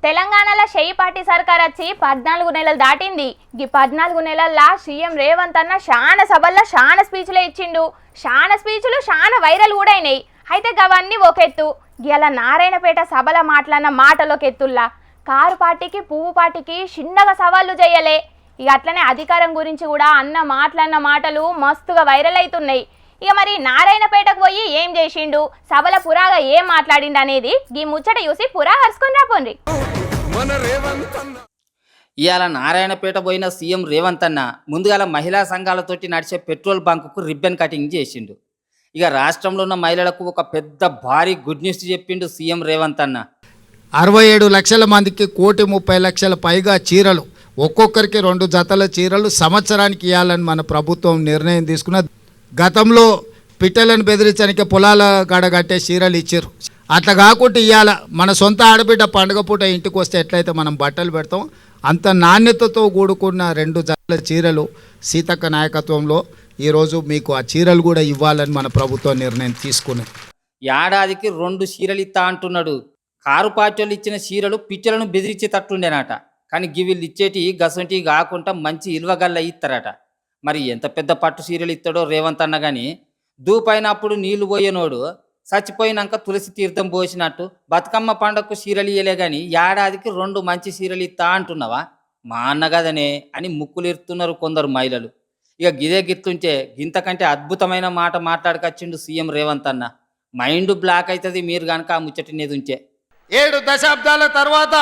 తెలంగాణలో షెయి పార్టీ సర్కార్ వచ్చి 14 నెలలు దాటింది. ఈ 14 నెలల్లో సీఎం రేవంత్ అన్న చాలా సభల్లో చాలా స్పీచ్లే ఇచ్చిండు. చాలా స్పీచ్లు చాలా వైరల్ కూడా అయినాయి. అయితే గవన్నీ ఒకెత్తు. ఇలా నారాయణపేట సభల మాట్లాడిన మాటలోకి ఎత్తుల్లా కారు పార్టీకి పువ్వు పార్టీకి చిన్నగా సవాళ్ళు చేయలే. ఇక అట్లనే అధికారం గురించి కూడా అన్న మాట్లాడిన మాటలు మస్తుగా వైరల్ అవుతున్నాయి. ఇక మరి నారాయణపేటకు పోయి ఏం చేసిండు, సభల పురాగా ఏం మాట్లాడిండు అనేది ఈ ముచ్చట చూసి పురా హరుసుకొని రాపోండి. ఇవాళ నారాయణపేట పోయిన సీఎం రేవంత్ అన్న ముందుగాల మహిళా సంఘాలతోటి నడిచే పెట్రోల్ బంకుకు రిబ్బన్ కటింగ్ చేసిండు. ఇక రాష్ట్రంలో ఉన్న మహిళలకు ఒక పెద్ద భారీ గుడ్ న్యూస్ చెప్పిండు సీఎం రేవంత్ అన్న. 67 లక్షల మందికి 1,30,00,000 పైగా చీరలు, ఒక్కొక్కరికి 2 జతల చీరలు సంవత్సరానికి ఇవ్వాలని మన ప్రభుత్వం నిర్ణయం తీసుకున్న. గతంలో పిట్టలను బెదిరించడానికి పొలాల గడగట్టే చీరలు ఇచ్చారు. అట్లా కాకుండా ఇవాళ మన సొంత ఆడబిడ్డ పండుగ పూట ఇంటికి వస్తే ఎట్లయితే మనం బట్టలు పెడతాం అంత నాణ్యతతో కూడుకున్న 2 జతల చీరలు సీతక్క నాయకత్వంలో ఈరోజు మీకు ఆ చీరలు కూడా ఇవ్వాలని మన ప్రభుత్వం నిర్ణయం తీసుకున్నది. ఏడాదికి 2 చీరలు ఇస్తా అంటున్నాడు. కారు పార్టీలు ఇచ్చిన చీరలు పిచ్చలను బెదిరించేటట్టుండేనట. కానీ గివిళ్ళు ఇచ్చేటి గసంటి కాకుండా మంచి ఇల్వగల్ల ఇస్తారట. మరి ఎంత పెద్ద పట్టు చీరలు ఇస్తాడో రేవంత్ అన్న కానీ దూపైనప్పుడు నీళ్లు పోయేనోడు చచ్చిపోయినాక తులసి తీర్థం పోసినట్టు బతుకమ్మ పండగకు చీరలు ఇయ్యలే కానీ ఏడాదికి 2 మంచి చీరలు ఇస్తా అంటున్నావా మా అన్న కదనే అని ముక్కులు ఇరుతున్నారు కొందరు మహిళలు. ఇక గిదే గిట్లుంటే ఇంతకంటే అద్భుతమైన మాట మాట్లాడకొచ్చిండు సీఎం రేవంత్ అన్న. మైండ్ బ్లాక్ అవుతుంది మీరు కనుక ఆ ముచ్చటినేది ఉంచే. 7 దశాబ్దాల తర్వాత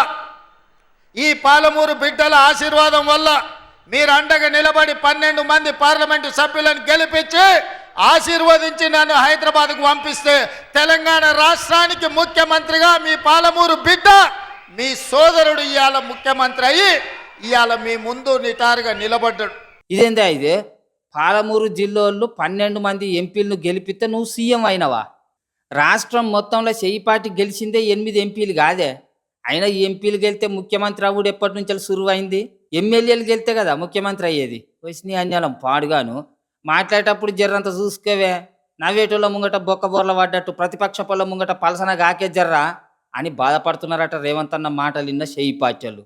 ఈ పాలమూరు బిడ్డల ఆశీర్వాదం వల్ల మీరు అండగా నిలబడి 12 మంది పార్లమెంటు సభ్యులను గెలిపించి ఆశీర్వదించి నన్ను హైదరాబాద్కు పంపిస్తే తెలంగాణ రాష్ట్రానికి ముఖ్యమంత్రిగా మీ పాలమూరు బిడ్డ మీ సోదరుడు ఇవాళ ముఖ్యమంత్రి అయ్యి ఇవాళ మీ ముందు నిటారుగా నిలబడ్డాడు. ఇదేందా ఇదే పాలమూరు జిల్లాలో 12 మంది ఎంపీలను గెలిపిస్తే నువ్వు సీఎం అయినవా? రాష్ట్రం మొత్తంలో షెయి పార్టీ గెలిచిందే 8 ఎంపీలు కాదే. అయినా ఈ ఎంపీలు గెలితే ముఖ్యమంత్రి అవ్వడు ఎప్పటి నుంచి సురువైంది? ఎమ్మెల్యేలు గెలితే కదా ముఖ్యమంత్రి అయ్యేది. వచ్చిన అన్యాలం పాడుగాను మాట్లాడేటప్పుడు జర్రంత చూసుకోవే. నవ్వేటోళ్ళ ముంగట బొక్క బోర్ల పడ్డట్టు ప్రతిపక్ష పొల ముంగట పలసన గాకే జర్రా అని బాధపడుతున్నారట రేవంత్ అన్న మాటలు విన్న షెయి పార్టీలు.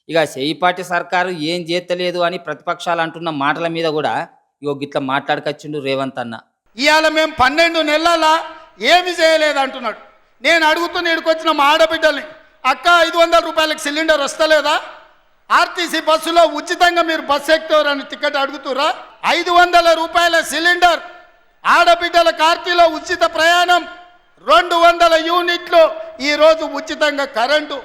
ఇక షెయి పార్టీ సర్కారు ఏం చేస్తలేదు అని ప్రతిపక్షాలు అంటున్న మాటల మీద కూడా ఇగో గిట్లా మాట్లాడుకొచ్చిండు రేవంత్ అన్న. ఇవాళ మేము 12 నెలల ఏమి చేయలేదు అంటున్నాడు. నేను అడుగుతున్న ఇక్కడికొచ్చిన మా ఆడబిడ్డల్ని, అక్క 500 రూపాయలకి సిలిండర్ వస్తలేదా? ఆర్టీసీ బస్సులో ఉచితంగా మీరు బస్సు ఎక్కుతారని టికెట్ అడుగుతురా? 500 రూపాయల సిలిండర్, ఆడబిడ్డల కార్తీలో ఉచిత ప్రయాణం, 200 యూనిట్లు ఈరోజు ఉచితంగా కరెంటు.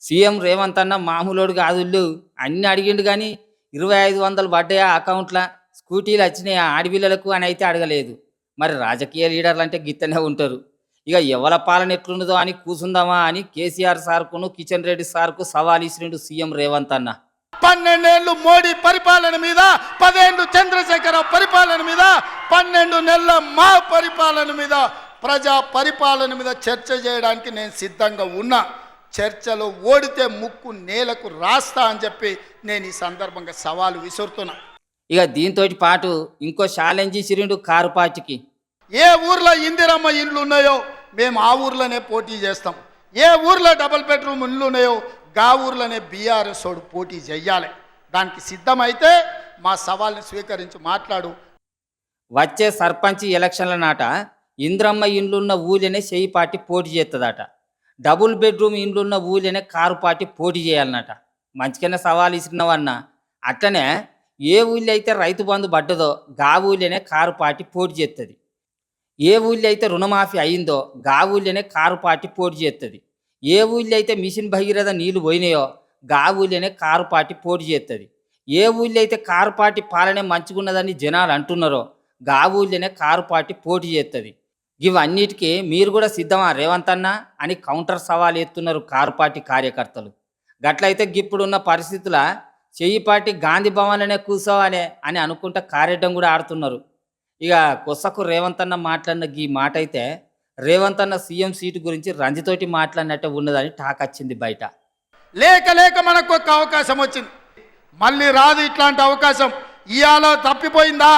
సీఎం రేవంత్ అన్న మామూలుడు కాదుళ్ళు అన్ని అడిగిండు కానీ 2500 పడ్డాయా అకౌంట్లో, స్కూటీలు వచ్చినాయా ఆడపిల్లలకు అని అయితే అడగలేదు. మరి రాజకీయ లీడర్లు అంటే గిత్తనే ఉంటారు. ఇక ఎవల పాలన ఎట్లున్నదో అని కూసుందామా అని కేసీఆర్ సార్కును కిషన్ రెడ్డి సార్కు సవాల్ ఇచ్చినడు సీఎం రేవంత్ అన్న. 12 ఏళ్ళు మోడీ పరిపాలన మీద, 10 ఏళ్ళు చంద్రశేఖర పరిపాలన మీద, 12 నెలల మా పరిపాలన మీద, ప్రజా పరిపాలన మీద చర్చ చేయడానికి నేను సిద్ధంగా ఉన్నా. చర్చలో ఓడితే ముక్కు నేలకు రాస్తా అని చెప్పి నేను ఈ సందర్భంగా సవాలు విసురుతున్నా. ఇక దీంతో పాటు ఇంకో ఛాలెంజ్ ఇచ్చిరిండు కారు పార్టీకి. ఏ ఊర్లో ఇందిరమ్మ ఇండ్లు ఉన్నాయో మేము ఆ ఊర్లోనే పోటీ చేస్తాం. ఏ ఊర్లో డబుల్ బెడ్రూమ్ ఇండ్లు ఉన్నాయో గా ఊర్లోనే బీఆర్ఎస్ వాడు పోటీ చెయ్యాలి. దానికి సిద్ధమైతే మా సవాల్ని స్వీకరించి మాట్లాడు. వచ్చే సర్పంచ్ ఎలక్షన్ల నాట ఇంద్రమ్మ ఇండ్లున్న ఊళ్ళనే షెయి పార్టీ పోటీ చేస్తుందట. డబుల్ బెడ్రూమ్ ఇండ్లున్న ఊళ్ళనే కారు పార్టీ పోటీ చేయాలన్నట. మంచిగానే సవాల్ ఇచ్చినవన్న. అట్లనే ఏ ఊళ్ళో అయితే రైతు బంధు పడ్డదో గా ఊళ్ళనే కారు పార్టీ పోటీ చేస్తుంది. ఏ ఊళ్ళో అయితే రుణమాఫీ అయిందో గా ఊళ్ళనే కారు పార్టీ పోటీ చేస్తుంది. ఏ ఊళ్ళో అయితే మిషన్ భగీరథ నీళ్లు పోయినాయో గా ఊళ్ళనే కారు పార్టీ పోటీ చేస్తుంది. ఏ ఊళ్ళో అయితే కారు పార్టీ పాలనే మంచిగున్నదని జనాలు అంటున్నారో గా ఊళ్ళనే కారు పార్టీ పోటీ చేస్తుంది. ఇవన్నిటికీ మీరు కూడా సిద్ధమా రేవంత్ అన్న అని కౌంటర్ సవాల్ ఎత్తున్నారు కారు పార్టీ కార్యకర్తలు. గట్లయితే ఇప్పుడున్న పరిస్థితుల షెయి పార్టీ గాంధీ భవన్లోనే కూర్చోవాలే అని అనుకుంటా కారెడ్డం కూడా ఆడుతున్నారు. ఇక కొసకు రేవంత్ అన్న మాట్లాడిన ఈ మాట అయితే రేవంత్ అన్న సీఎం సీటు గురించి రంజితోటి మాట్లాడినట్టే ఉన్నదని టాక్ వచ్చింది బయట. లేక లేక మనకు ఒక అవకాశం వచ్చింది, మళ్ళీ రాదు ఇట్లాంటి అవకాశం. ఇవాళ తప్పిపోయిందా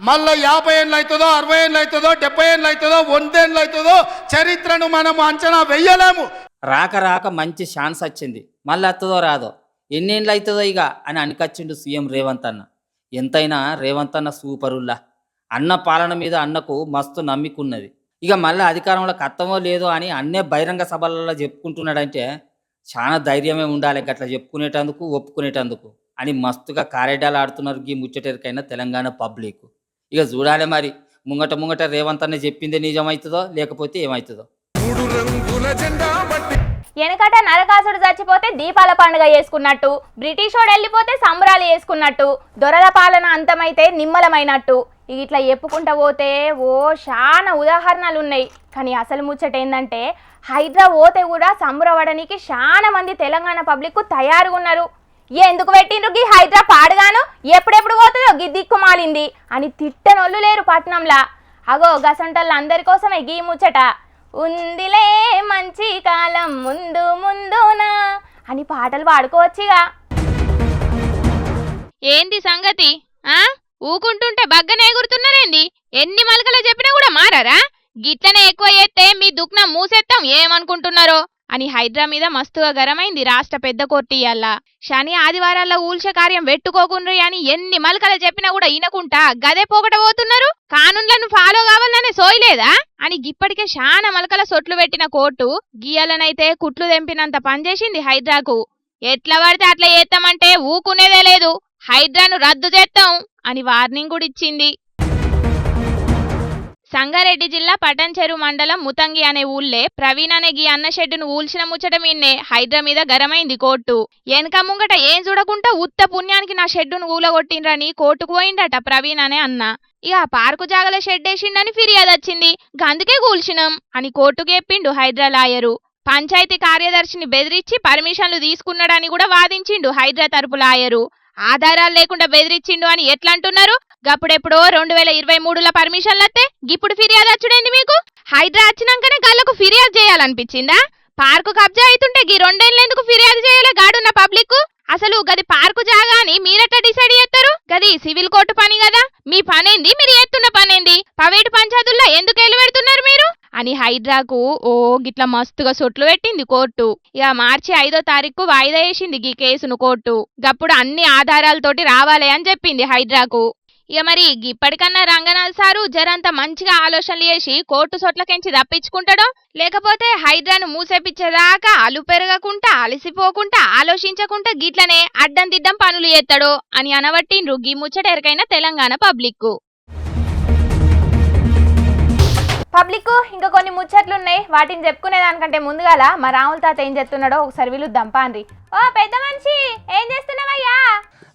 మళ్ళీ 50 ఏళ్ళు అవుతుందో, 60 ఏళ్ళు అవుతుందో, 70 ఏళ్ళు అవుతుందో, 100 ఏళ్ళు అవుతుందో చరిత్రను మనం అంచనా వెయ్యలేము. రాక రాక మంచి ఛాన్స్ వచ్చింది, మళ్ళీ వస్తుందో రాదో, ఎన్నేళ్ళు అవుతుందో ఇక అని అనికొచ్చిండు సీఎం రేవంత్ అన్న. ఎంతైనా రేవంత్ అన్న సూపరుల్లా. అన్న పాలన మీద అన్నకు మస్తు నమ్మికున్నది. ఇక మళ్ళీ అధికారంలోకి అత్తమో లేదో అని అన్నే బహిరంగ సభలలో చెప్పుకుంటున్నాడంటే చాలా ధైర్యమే ఉండాలి గట్లా చెప్పుకునేటందుకు ఒప్పుకునేటందుకు అని మస్తుగా కారేడాలు ఆడుతున్నారు ఈ ముచ్చటరికైనా తెలంగాణ పబ్లిక్. ఇక చూడాలి మరి ముంగట రేవంత్ అన్న చెప్పింది నిజమవుతుందో లేకపోతే ఏమవుతుందో. వెనకట నరకాసుడు చచ్చిపోతే దీపాల పండుగ చేసుకున్నట్టు, బ్రిటిషోడు వెళ్ళిపోతే సంబరాలు చేసుకున్నట్టు, దొరల పాలన అంతమైతే నిమ్మలమైనట్టు ఇట్లా చెప్పుకుంటా పోతే చాలా ఉదాహరణలు ఉన్నాయి. కానీ అసలు ముచ్చట ఏంటంటే హైడ్రా పోతే కూడా సంబరపడడానికి చాలా మంది తెలంగాణ పబ్లిక్ తయారుగా ఉన్నారు. ఎందుకు పెట్టిండ్రు గీ హైడ్రా పాడుగాను, ఎప్పుడెప్పుడు పోతుందో గి దిక్కుమాలింది అని తిట్టనోళ్ళు లేరు పట్నంలా. అగో గసంటోళ్ళు అందరి కోసమే గీ ముచ్చట. ఉందిలే మంచి కాలం ముందు ముందునా అని పాటలు పాడుకోవచ్చుగా. ఏంది సంగతి? ఊకుంటుంటే బగ్గనే ఎగురుతున్నారేంది? ఎన్ని మలకలు చెప్పినా కూడా మారారా? గిట్లనే ఎక్కువ చేస్తే మీ దుఃఖం మూసేస్తాం ఏమనుకుంటున్నారో అని హైడ్రా మీద మస్తుగా గరమైంది రాష్ట్ర పెద్ద కోర్టు ఇయ్యాల. శని ఆదివారాల్లో ఊల్చ కార్యం పెట్టుకోకుండ్రి అని ఎన్ని మలకలు చెప్పినా కూడా ఇనకుంటా గదే పోగట పోతున్నారు. కానూన్లను ఫాలో కావాలనే సోయలేదా అని ఇప్పటికే శానా మలకల సొట్లు పెట్టిన కోర్టు గీయాలనైతే కుట్లు తెంపినంత పనిచేసింది హైడ్రాకు. ఎట్లా పడితే అట్లా చేస్తామంటే ఊకునేదే లేదు, హైడ్రాను రద్దు చేస్తాం అని వార్నింగ్ కూడా ఇచ్చింది. సంగారెడ్డి జిల్లా పటంచెరు మండలం ముతంగి అనే ఊళ్ళే ప్రవీణ్ అనే గీ అన్న షెడ్డును ఊల్చిన ముచ్చట మీన్నే హైడ్రా మీద గరమైంది కోర్టు. వెనక ముంగట ఏం చూడకుండా ఉత్త పుణ్యానికి నా షెడ్డును ఊలగొట్టిండ్రని కోర్టుకు పోయిండట ప్రవీణ్ అనే అన్న. ఇక పార్కు జాగల షెడ్ వేసిండని ఫిర్యాదు వచ్చింది, గందుకే కూల్చినాం అని కోర్టుకు చెప్పిండు హైడ్రా లాయరు. పంచాయతీ కార్యదర్శిని బెదిరించి పర్మిషన్లు తీసుకున్నాడని కూడా వాదించిండు హైడ్రా తరపు లాయరు. ఆధారాలు లేకుండా బెదిరించిండు అని ఎట్లా అంటున్నారు? గప్పుడెప్పుడో 2023లో పర్మిషన్లు వస్తే ఇప్పుడు ఫిర్యాదు వచ్చుడేంది మీకు? హైడ్రా వచ్చినాకనే గల్లకు ఫిర్యాదు చేయాలనిపించిందా? పార్కు కబ్జా అవుతుంటే గీ 2 ఏళ్ళు ఎందుకు ఫిర్యాదు చేయలే గాడున్న పబ్లిక్? అసలు గది పార్కు జాగా అని మీరెట్లా డిసైడ్ చేస్తారు? గది సివిల్ కోర్టు పని కదా, మీ పనేంది, మీరు చేస్తున్న పనేంది? ప్రైవేటు పంచాయతీల్లో ఎందుకు ఎల్లు పెడుతున్నారు మీరు అని హైడ్రాకు గిట్లా మస్తుగా సొట్లు పెట్టింది కోర్టు. ఇక మార్చి 5వ తారీఖు వాయిదా వేసింది గీ కేసును కోర్టు. గప్పుడు అన్ని ఆధారాలతోటి రావాలి అని చెప్పింది హైడ్రాకు. ఇక మరి ఇప్పటికన్నా రంగనాథ్ సారు జరంత మంచిగా ఆలోచనలు చేసి కోర్టు సొట్లకెంచి తప్పించుకుంటాడో, లేకపోతే హైడ్రాను మూసేపిచ్చేదాకా అలు పెరగకుండా అలసిపోకుండా ఆలోచించకుండా గిట్లనే అడ్డం దిడ్డం పనులు చేస్తాడో అని అనబట్టిండ్రు గీ ముచ్చట ఎరకైన తెలంగాణ పబ్లిక్. ఇంకా కొన్ని ముచ్చట్లున్నాయి, వాటిని చెప్పుకునే దానికంటే ముందుగాల మా రాముల తాత ఏం చేస్తున్నాడో ఒకసారి వీలుద్దాం పాండ్రి. ఓ పెద్ద మనిషి, ఏం చేస్తున్నావయ్యా?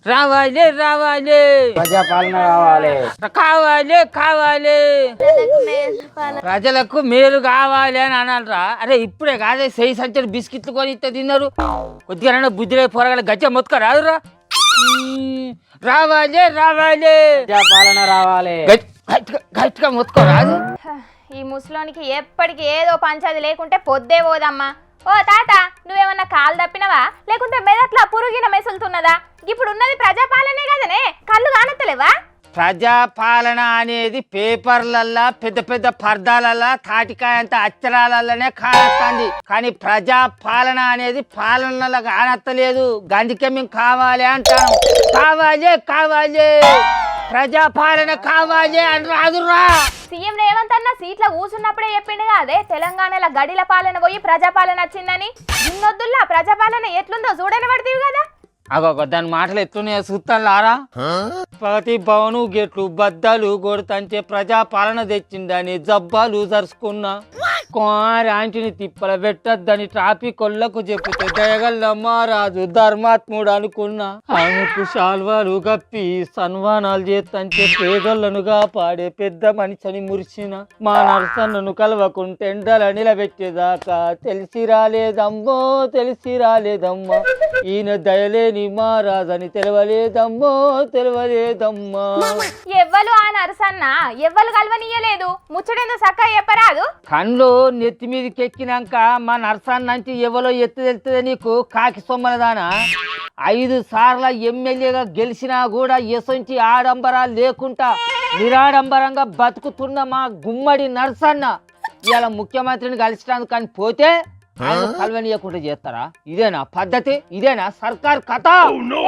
రావాలి రావాలి, ప్రజాపాలన కావాలి, కావాలి కావాలి, ప్రజలకు మేలు కావాలి అని అనాలరా? అరే ఇప్పుడే కాదే సెయి సంచడి బిస్కెట్లు కొని ఇస్తే తిన్నారు, కొద్దిగా బుద్ధిలో పొరగల గజ్జ మొత్తుక రాదురా. రావాలి రావాలి, ప్రజాపాలన రావాలి, గట్టిగా మొత్తుకో రాదు. ఈ ముసలోనికి ఎప్పటికి ఏదో పంచాది లేకుంటే పొద్దే పోదమ్మా. ఓ తాత, నువ్వేమన్నా కాలు తప్పినవా లేకుంటే మెదట్లా పురుగిన మెసులుతున్నదా? ఇప్పుడు ఉన్నది ప్రజాపాలనే కదనే, కళ్ళు కానత్తలేవా? ప్రజాపాలన అనేది పేపర్లల్లా పెద్ద పెద్ద పర్దాలల్లా తాటికాయంత అక్షరాలనే కానత్తంది, కానీ ప్రజాపాలన అనేది పాలనలో కానత్తలేదు. గందుకే మేము కావాలి అంటాను. కావాలి కావాలి, ప్రజాపాలన కావాలి అని రాదురా. సీఎం రేవంత్ అన్న సీట్ల కూర్చున్నప్పుడే చెప్పిండుగా అదే తెలంగాణలో గడిల పాలన పోయి ప్రజాపాలన వచ్చిందని. ఇన్నొద్దుల్లా ప్రజాపాలన ఎట్లుందో చూడని పడుతుంది కదా. అగొక దాని మాటలు ఎట్లున్నాయో చూస్తారా? ప్రతి భవను గెట్లు బద్దలు కొడుతంటే ప్రజాపాలన తెచ్చిందని జబ్బాలు జరుచుకున్నా, ఆంటీని తిప్పల పెట్టద్దని ట్రాఫిక్ కొల్లకు చెప్తే దయగల్లమ్మారాజు ధర్మాత్ముడు అనుకున్నా. ఆమెకు శాల్వాలు కప్పి సన్మానాలు చేస్తంటే పేదోళ్లను కాపాడే పెద్ద మనిషిని మురిసిన మా నరసన్నను కలవకుంటే ఎండల నిలబెట్టేదాకా తెలిసి రాలేదమ్మో తెలిసి రాలేదమ్మా, ఈయన దయలేని మహారాజని తెలవలేదమ్మో తెలవలేదమ్మా. ఎవ్వలు ఆ నరసన్న ఎవ్వలు కలవనీయలేదు, ముచ్చడేందో సక్క చెప్పరాదు. కళ్ళు నెత్తి మీదకి ఎక్కినాక మా నరసన్నంటే ఎవరో ఎత్తు తెలుస్తుంది నీకు కాకి సొమ్మలదానా? 5 సార్ల ఎమ్మెల్యేగా గెలిచినా కూడా ఎసొంటి ఆడంబరాలు లేకుండా నిరాడంబరంగా బతుకుతున్న మా గుమ్మడి నరసన్న ఇవాళ ముఖ్యమంత్రిని కలిసినందుకు కానీ పోతే కలవనీయకుండా చేస్తారా? ఇదేనా పద్ధతి? ఇదేనా సర్కార్ కథ?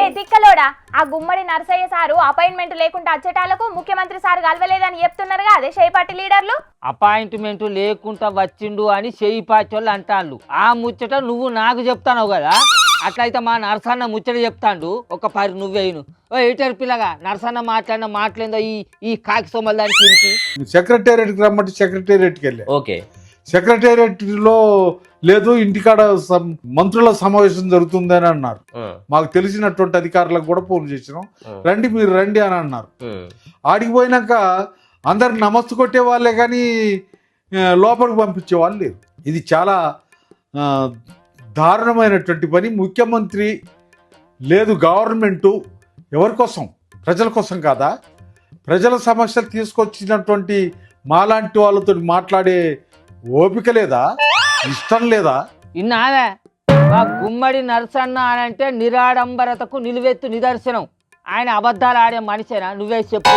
ఏ తిక్కలోడా, ఆ గుమ్మడి నరసయ్య సారు అపాయింట్మెంట్ లేకుండా వచ్చేటాలకు ముఖ్యమంత్రి సార్ కలవలేదని చెప్తున్నారుగా అదే షేయి పార్టీ లీడర్లు. అపాయింట్మెంట్ లేకుండా వచ్చిండు అని చెయ్యి పాచోళ్ళు అంటాళ్ళు. ఆ ముచ్చట నువ్వు నాకు చెప్తాను కదా, అట్లయితే మా నరసన్న ముచ్చట చెప్తాండు. ఒక పరి నువ్వేను. ఓ ఏటర్ పిల్లగా నరసన్న మాట్లాడిన మాట్లాడిందో ఈ కాకి సొమ్మల దానికి సెక్రటేరియట్కి రమ్మంటే సెక్రటేరియట్కి వెళ్ళా. ఓకే, సెక్రటేరియట్లో లేదు, ఇంటికాడ మంత్రుల సమావేశం జరుగుతుంది అని అన్నారు. మాకు తెలిసినటువంటి అధికారులకు కూడా ఫోన్ చేసినాం, రండి మీరు రండి అని అన్నారు. ఆడికి పోయినాక అందరికి నమస్తు కొట్టే వాళ్ళే కానీ లోపలికి పంపించే వాళ్ళు లేరు. ఇది చాలా దారుణమైనటువంటి పని. ముఖ్యమంత్రి లేదు, గవర్నమెంటు ఎవరి కోసం? ప్రజల కోసం కాదా? ప్రజల సమస్యలు తీసుకొచ్చినటువంటి మాలాంటి వాళ్ళతో మాట్లాడే ఓపిక లేదా? ఇష్టం లేదా? ఇన్నావే మా గుమ్మడి నరసన్న అని అంటే నిరాడంబరతకు నిలువెత్తు నిదర్శనం. ఆయన అబద్ధాలు ఆడే మనిషేనా? నువ్వే చెప్పు.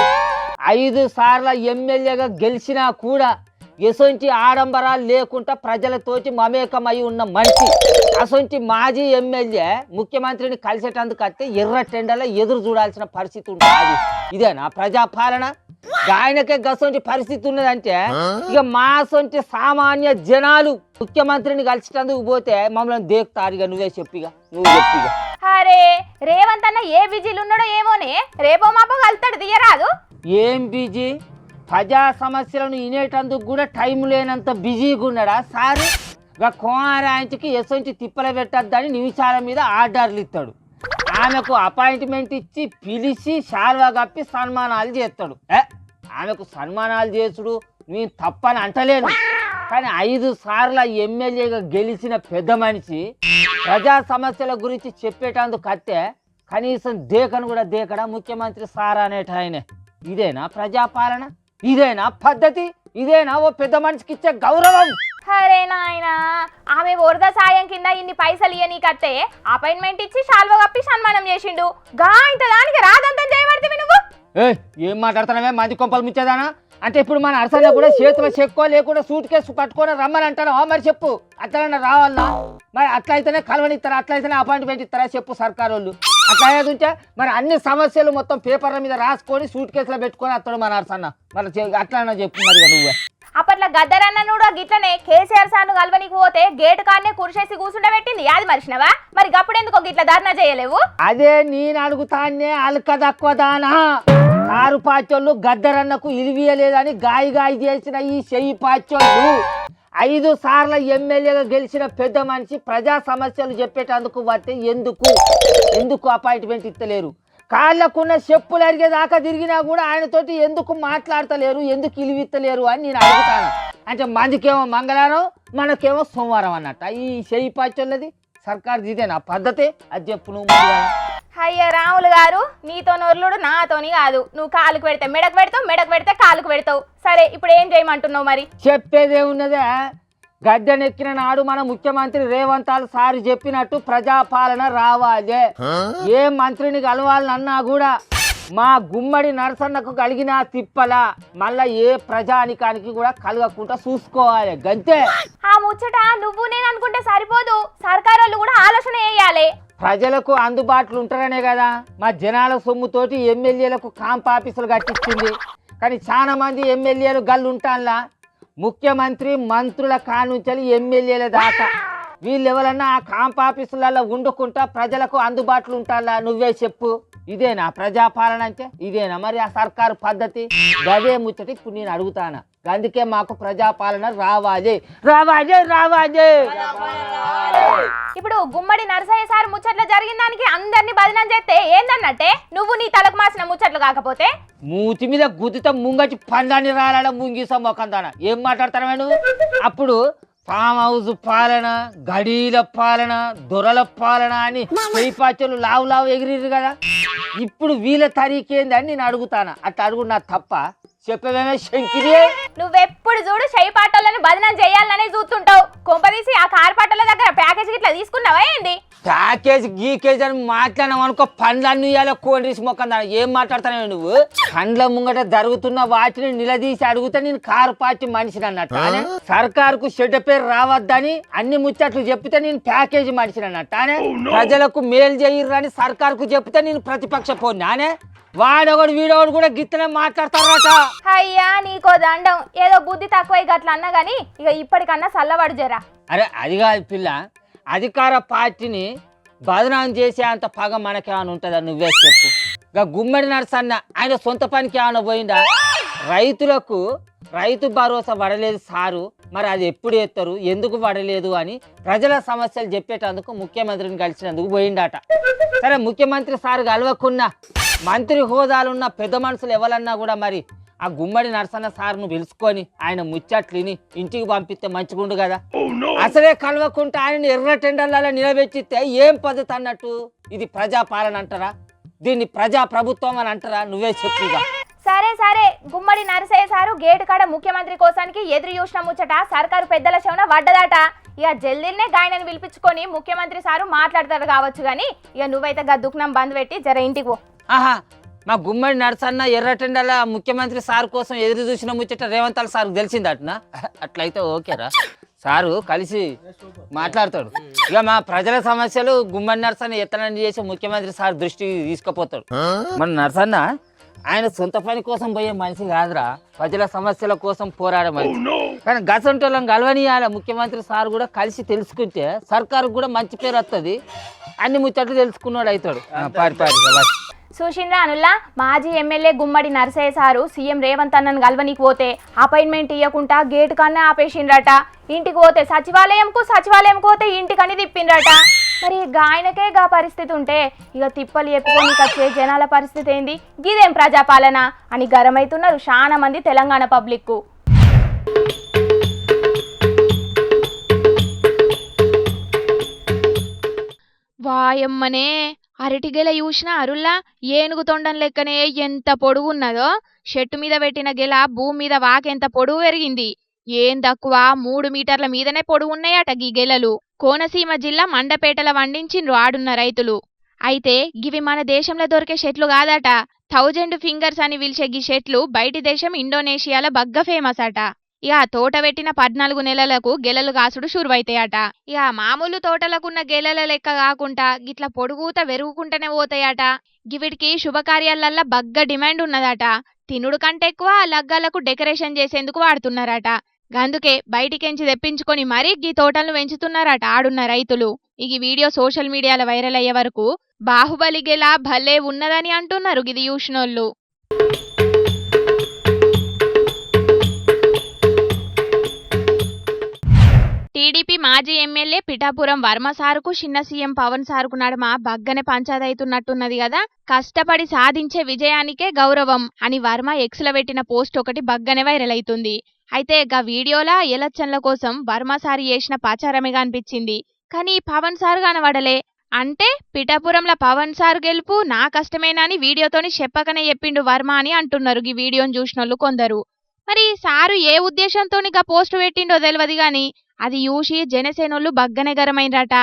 5 సార్ల ఎమ్మెల్యేగా గెలిచినా కూడా ఎసొంటి ఆడంబరాలు లేకుండా ప్రజలతోటి మమేకమై ఉన్న మనిషి. అసొంటి మాజీ ఎమ్మెల్యే ముఖ్యమంత్రిని కలిసేటందుకు వస్తే ఎర్ర టెండలో ఎదురు చూడాల్సిన పరిస్థితి ఉంటుంది. ఇదేనా ప్రజాపాలన? ఆయనకే గసొంటి పరిస్థితి ఉన్నదంటే ఇక మా సొంటి సామాన్య జనాలు ముఖ్యమంత్రిని కలిసేటందుకు పోతే మమ్మల్ని దేకుతారు. ఇక నువ్వే చెప్పిగా, నువ్వు చెప్పిగా. అరే రేవంత్ అన్న ఏ బిజీలు ఉన్నాడో ఏమోనే, రేపో మాపో కలుతాడు తీయరాదు. ఏం బిజీ? ప్రజా సమస్యలను వినేటందుకు కూడా టైం లేనంత బిజీగా ఉన్నాడా సారు? ఇక కోమారాయించికి ఎసొంచి తిప్పల పెట్టద్దని నిమిషాల మీద ఆర్డర్లు ఇస్తాడు. ఆమెకు అపాయింట్మెంట్ ఇచ్చి పిలిచి శాల్వా కప్పి సన్మానాలు చేస్తాడు. ఆమెకు సన్మానాలు చేసుడు నేను తప్పని అంటలేను, కానీ 5 సార్ల ఎమ్మెల్యేగా గెలిచిన పెద్ద మనిషి ప్రజా సమస్యల గురించి చెప్పేటందుకు కత్తే కనీసం దేకను కూడా దేకడా ముఖ్యమంత్రి సార్ అనేట ఆయనే. ఇదేనా ప్రజాపాలన? ఇదేనా పద్ధతి? ఇదేనా ఓ పెద్ద మనిషికి ఇచ్చే గౌరవం? అరే నాయన, ఆమె వరద సాయం కింద ఇన్ని పైసలు ఇయ్య నీకత్తే అపాయింట్మెంట్ ఇచ్చి శాల్వా కప్పి సన్మానం చేసిండు. గా ఇంత దానికి రాదంతం చేయబడితే నువ్వు ఏం మాట్లాడుతున్నావే? మంది కొంపలు మిచ్చేదానా? అంటే ఇప్పుడు మన అరసన్న కూడా చేతిలో చెక్కో లేకుండా సూట్ కేసు పట్టుకొని రమ్మని అంటాను. మరి చెప్పు, అట్లనే రావాలా? మరి అట్లయితేనే కలవనిస్తారా? అట్లయితేనే అపాయింట్మెంట్ ఇస్తారా చెప్పు సర్కారు వాళ్ళు? అట్లా ఉంటే మరి అన్ని సమస్యలు మొత్తం పేపర్ల మీద రాసుకొని సూట్ కేసులో పెట్టుకొని అత్తడు మన అరసన్న. మరి అట్లా చెప్పు మరి నువ్వే. అప్పట్లో గద్దరన్న కూడా గిట్లనే కేసీఆర్ సార్ను కలవనికి పోతే గేటు కాడనే కుర్చేసి కూర్చుండబెట్టింది. అది మరిచినవా? మరి గప్పుడెందుకో గిట్లా ధర్నా చేయలేవు? అదే నేను అడుగుతానే, అల్క తక్కువ దానా కారు పాచోళ్ళు గద్దరన్నకు ఇలివియలేదని గాయి చేసిన ఈ చెయ్యి పాచోళ్ళు 5 సార్ల ఎమ్మెల్యేగా గెలిచిన పెద్ద మనిషి ప్రజా సమస్యలు చెప్పేటందుకు వస్తే ఎందుకు అపాయింట్మెంట్ ఇస్తలేరు? కాళ్ళకున్న చెప్పులు అరిగేదాకా తిరిగినా కూడా ఆయనతోటి ఎందుకు మాట్లాడతలేరు? ఎందుకు ఇలివిత్తలేరు అని నేను అడుగుతాను. అంటే మందికేమో మంగళవారం, మనకేమో సోమవారం అన్నట్ట ఈ చెయ్యి పాచోళ్ళది. సర్కార్ ఇదేనా పద్ధతి? అది చెప్పు నువ్వు. అయ్య రాములు గారు, నీతో నొర్లుడు నాతోని కాదు. నువ్వు కాలుకు పెడితే మెడకు పెడతావు, మెడకు పెడితే కాలుకు పెడతావు. సరే ఇప్పుడు ఏం చేయమంటున్నావు? మరి చెప్పేదే ఉన్నదే. గద్దెనెక్కిన నాడు మన ముఖ్యమంత్రి రేవంత్ సార్ చెప్పినట్టు ప్రజాపాలన రావాలి. ఏ మంత్రిని కలవాలన్నా కూడా మా గుమ్మడి నరసన్నకు కలిగిన తిప్పల మళ్ళా ఏ ప్రజానికానికి కూడా కలగకుండా చూసుకోవాలి. గంతే. ఆ ముచ్చట నువ్వు నేను అనుకుంటే సరిపోదు, సర్కారు వాళ్ళు కూడా ఆలోచన చేయాలి. ప్రజలకు అందుబాటులో ఉంటారనే కదా మా జనాల సొమ్ముతోటి ఎమ్మెల్యేలకు కాంప్ ఆఫీసులు కట్టించింది. కానీ చాలా మంది ఎమ్మెల్యేలు గల్లు ఉంటాన్లా. ముఖ్యమంత్రి మంత్రుల కానుంచలి ఎమ్మెల్యేల దాకా వీళ్ళు ఎవరన్నా ఆ కాంప్ ఆఫీసులలో వండుకుంటా ప్రజలకు అందుబాటులో ఉంటారా? నువ్వే చెప్పు. ఇదేనా ప్రజాపాలన అంటే? ఇదేనా మరి ఆ సర్కారు పద్ధతి? గదే ముచ్చట ఇప్పుడు నేను అడుగుతాను. అందుకే మాకు ప్రజాపాలన రావాలి. ఇప్పుడు గుమ్మడి నరసయ్య సార్ ముచ్చట్లు జరిగిన దానికి అందరినీ బదనం చేస్తే ఏందన్నట్టే? నువ్వు నీ తలకు మాసిన ముచ్చట్లు కాకపోతే మూతి మీద గుద్దితో ముంగటి పందాన్ని రాలడ ముంగిసా మొకందాన. ఏం మాట్లాడతాను నువ్వు? అప్పుడు ఫామ్ హౌస్ పాలన, గడీల పాలన, దొరల పాలన అని పైపాచలు లావు ఎగిరిరు కదా. ఇప్పుడు వీళ్ళ తరీకేంది అని నేను అడుగుతాను. అట్లా అడుగు నా తప్ప చెప్పవేమే శంకిరి? నువ్వెప్పుడు చూడు షై పాటలను బదనం చేయాలనే చూస్తుంటావు. కొంపదీసి ఆ కార్ పాటల దగ్గర ప్యాకేజ్ ఇట్లా తీసుకున్నావా ఏంది? ప్యాకేజ్ గీకేజ్ అని మాట్లాడినాం అనుకో పండ్లన్నీ ఇవ్వాలి కోల్డ్ మొక్క ఏం మాట్లాడుతున్నావు నువ్వు పండ్ల ముంగట జరుగుతున్న వాటిని నిలదీసి అడిగితే నేను కారు పార్టీ మనిషిని అన్నట్టు సర్కారుకు చెడ్డ పేరు రావద్దని అన్ని ముచ్చట్లు చెప్తే నేను ప్యాకేజీ మనిషిని అన్నట్టు ప్రజలకు మేలు చేయరని సర్కారుకు చెప్తే నేను ప్రతిపక్ష పోనానే వాడొకడు వీడొకడు కూడా గిత్తనే మాట్లాడతారట. అయ్యా నీకో దండం, ఏదో బుద్ధి తక్కువ గట్ల అన్నా గానీ ఇక ఇప్పటికన్నా చల్లబడు జరా. అరే అది కాదు పిల్ల, అధికార పార్టీని బదనాం చేసే అంత పగ మనకేమైనా ఉంటుందా నువ్వే చెప్పు. ఇక గుమ్మడి నరసన్న ఆయన సొంత పనికి ఏమైనా పోయిందా? రైతులకు రైతు భరోసా పడలేదు సారు, మరి అది ఎప్పుడు ఎత్తారు, ఎందుకు పడలేదు అని ప్రజల సమస్యలు చెప్పేటందుకు ముఖ్యమంత్రిని కలిసినందుకు పోయిండట. సరే ముఖ్యమంత్రి సారు కలవకున్నా మంత్రి హోదాలున్న పెద్ద మనుషులు ఎవరన్నా కూడా మరి ఆ గుమ్మడి నరసన్న సార్ను పిలుచుకొని ఆయన ముచ్చట్లిని ఇంటికి పంపిస్తే మంచిగుండు కదా. అసలే కలవకుంటే ఆయన ఎర్ర టెండర్లలో నిలబెట్టిస్తే ఏం పద్ధతి అన్నట్టు? ఇది ప్రజాపాలన అంటారా? దీన్ని ప్రజా ప్రభుత్వం అని అంటారా? నువ్వే చెప్పుగా. సరే సరే, గుమ్మడి నరసయ్య సారు గేటు కాడ ముఖ్యమంత్రి కోసానికి ఎదురు చూసిన ముచ్చట సర్కారు పెద్దల చెవున వడ్డదట. ఇక జల్దీనే గాయనని పిలిపించుకొని ముఖ్యమంత్రి సారు మాట్లాడతారు కావచ్చు కానీ ఇక నువ్వైతే గద్దుకునం బంద్ పెట్టి జర ఇంటికి పో. ఆహా, మా గుమ్మడి నరసన్న ఎర్రటెండల ముఖ్యమంత్రి సార్ కోసం ఎదురు చూసిన ముచ్చట రేవంత్ సార్ తెలిసిందటనా? అట్లయితే ఓకేరా, సారు కలిసి మాట్లాడతాడు. ఇక మా ప్రజల సమస్యలు గుమ్మడి నరసన్న ఎత్తనని చేసి ముఖ్యమంత్రి సార్ దృష్టికి తీసుకుపోతాడు. మన నరసన్న ఆయన సొంత పని కోసం పోయే మనిషి కాదురా, ప్రజల సమస్యల కోసం పోరాడే మనిషి. కానీ గసంటోళ్ళని కలవనియాల ముఖ్యమంత్రి సార్ కూడా కలిసి తెలుసుకుంటే సర్కారుకు కూడా మంచి పేరు వస్తుంది, అన్ని ముచ్చట్లు తెలుసుకున్నాడు అవుతాడు. చూసిండ్రా అనుల్లా, మాజీ ఎమ్మెల్యే గుమ్మడి నరసయ్య సారు సీఎం రేవంత్ అన్నను గల్వనికి పోతే అపాయింట్మెంట్ ఇవ్వకుండా గేటు కన్నా ఆపేసిండ్రట. ఇంటికి పోతే సచివాలయంకు పోతే ఇంటికని తిప్పిండ్రట. మరి ఆయనకే గా పరిస్థితి ఉంటే ఇక తిప్పలు ఎక్కువని వచ్చే జనాల పరిస్థితి ఏంది? గిదేం ప్రజాపాలన అని గరమైతున్నారు చాలా మంది తెలంగాణ పబ్లిక్. వాయమ్మనే, అరటిగెల చూసిన అరుల్లా ఏనుగు తొండం లెక్కనే ఎంత పొడుగున్నదో. చెట్టు మీద పెట్టిన గెల భూమి మీద వాకెంత పొడుగు పెరిగింది. ఏం తక్కువ 3 మీటర్ల మీదనే పొడుగున్నాయట గీ గెలలు. కోనసీమ జిల్లా మండపేటల వండించిండ్రు ఆడున్న రైతులు. అయితే గివి మన దేశంలో దొరికే చెట్లు కాదట. 1000 ఫింగర్స్ అని పిలిచే గీ చెట్లు బయటి దేశం ఇండోనేషియాలో బగ్గ ఫేమస్ అట. ఇక తోట పెట్టిన 14 నెలలకు గెలలు కాసుడు షురువైతాయట. ఇక మామూలు తోటలకున్న గెలల లెక్క కాకుండా గిట్ల పొడుగుత వెరుగుకుంటూనే పోతాయట. గివిటికి శుభకార్యాలల్లా బగ్గ డిమాండ్ ఉన్నదట. తినుడు కంటే ఎక్కువ లగ్గాలకు డెకరేషన్ చేసేందుకు వాడుతున్నారట. గందుకే బయటికెంచి తెప్పించుకొని మరీ గీ తోటలను పెంచుతున్నారట ఆడున్న రైతులు. ఈ వీడియో సోషల్ మీడియాలో వైరల్ అయ్యే వరకు బాహుబలి గెల భలే ఉన్నదని అంటున్నారు గిది చూసినోళ్ళు. టీడీపీ మాజీ ఎమ్మెల్యే పిఠాపురం వర్మ సారుకు చిన్న సీఎం పవన్ సారుకు నడమ బగ్గనే పంచాదైతున్నట్టున్నది కదా. కష్టపడి సాధించే విజయానికే గౌరవం అని వర్మ ఎక్స్లో పెట్టిన పోస్ట్ ఒకటి బగ్గనే వైరల్ అవుతుంది. అయితే గా వీడియోలా ఎలక్షన్ల కోసం వర్మ సారు చేసిన పాచారమేగా అనిపించింది. కానీ పవన్ సారు కనబడలే. అంటే పిఠాపురంలో పవన్ సారు గెలుపు నా కష్టమేనని వీడియోతోని చెప్పకనే చెప్పిండు వర్మ అని అంటున్నారు ఈ వీడియోని చూసినోళ్ళు కొందరు. మరి సారు ఏ ఉద్దేశంతోని గా పోస్ట్ పెట్టిండో తెలియదు గాని అది చూసి జనసేనోళ్ళు బగ్గనే గరమైనరట.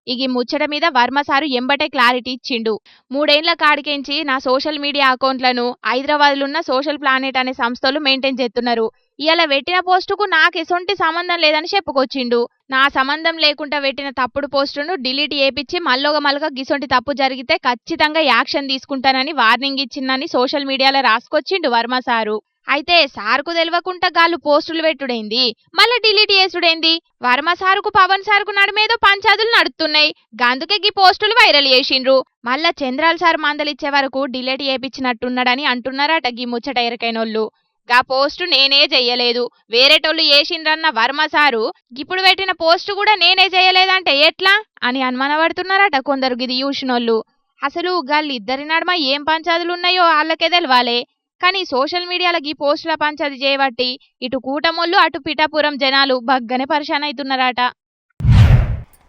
ఇక ముచ్చట మీద వర్మ సారు ఎంబటే క్లారిటీ ఇచ్చిండు. 3 ఏళ్ల కాడికెంచి నా సోషల్ మీడియా అకౌంట్లను హైదరాబాద్లున్న సోషల్ ప్లానెట్ అనే సంస్థలు మెయింటైన్ చేస్తున్నారు. ఇలా పెట్టిన పోస్టుకు నాకు ఎసొంటి సంబంధం లేదని చెప్పుకొచ్చిండు. నా సంబంధం లేకుండా పెట్టిన తప్పుడు పోస్టును డిలీట్ చేపించి మళ్ళొక గిసొంటి తప్పు జరిగితే ఖచ్చితంగా యాక్షన్ తీసుకుంటానని వార్నింగ్ ఇచ్చిందని సోషల్ మీడియాలో రాసుకొచ్చిండు వర్మ సారు. అయితే సారుకు తెలియకుండా గాళ్ళు పోస్టులు పెట్టుడైంది, మళ్ళీ డిలీట్ చేసుడైంది. వర్మ సారుకు పవన్ సారుకు నడుమేదో పంచాదులు నడుస్తున్నాయి. గందుకే గీ పోస్టులు వైరల్ చేసిండ్రు. మళ్ళా చంద్రాల్ సార్ మందలిచ్చే వరకు డిలీట్ చేపించినట్టున్నాడని అంటున్నారట గీ ముచ్చట ఎరకైనోళ్ళు. గా పోస్టు నేనే చెయ్యలేదు, వేరేటోళ్ళు చేసిండ్రన్న వర్మ సారు ఇప్పుడు పెట్టిన పోస్టు కూడా నేనే చేయలేదంటే ఎట్లా అని అనుమానపడుతున్నారట కొందరు గిది చూసినోళ్ళు. అసలు గాళ్ళిద్దరి నడుమ ఏం పంచాదులున్నాయో వాళ్ళకే తెలవాలే. కానీ సోషల్ మీడియాలో ఈ పోస్టుల పంచాది చేయబట్టి ఇటు కూటమోళ్ళు అటు పిఠాపురం జనాలు బగ్గనే పరిశాన్ అవుతున్నారట.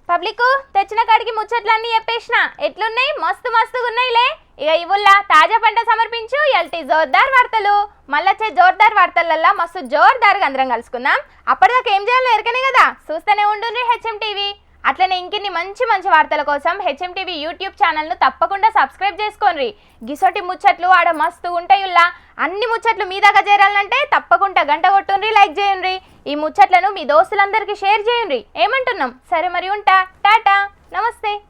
పబ్లిక్ తెచ్చిన కాడికి ముచ్చట్లన్నీ చెప్పేసిన ఎట్లున్నాయి, మస్తుగా ఉన్నాయిలే. ఇక ఇవుల్లా తాజా పంట సమర్పించు ఎల్టీ జోర్దార్ వార్తలు. మళ్ళొచ్చే జోర్దార్ వార్తలల్లా మస్తు జోర్దార్గా అందరం కలుసుకుందాం. అప్పటిదాకా ఏం చేయాలో ఎరకనే కదా, చూస్తూనే ఉండుండ్రి హెచ్ఎం టీవీ. అట్లనే ఇంకిన్ని మంచి మంచి వార్తల కోసం హెచ్ఎంటీవీ యూట్యూబ్ ఛానల్ను తప్పకుండా సబ్స్క్రైబ్ చేసుకోండి. గిసోటి ముచ్చట్లు ఆడ మస్తు ఉంటాయుల్లా. అన్ని ముచ్చట్లు మీ దాకా చేరాలంటే తప్పకుండా గంట కొట్టుండ్రి, లైక్ చేయండి. ఈ ముచ్చట్లను మీ దోస్తులందరికీ షేర్ చేయండి. ఏమంటున్నాం? సరే మరి ఉంటా, టాటా.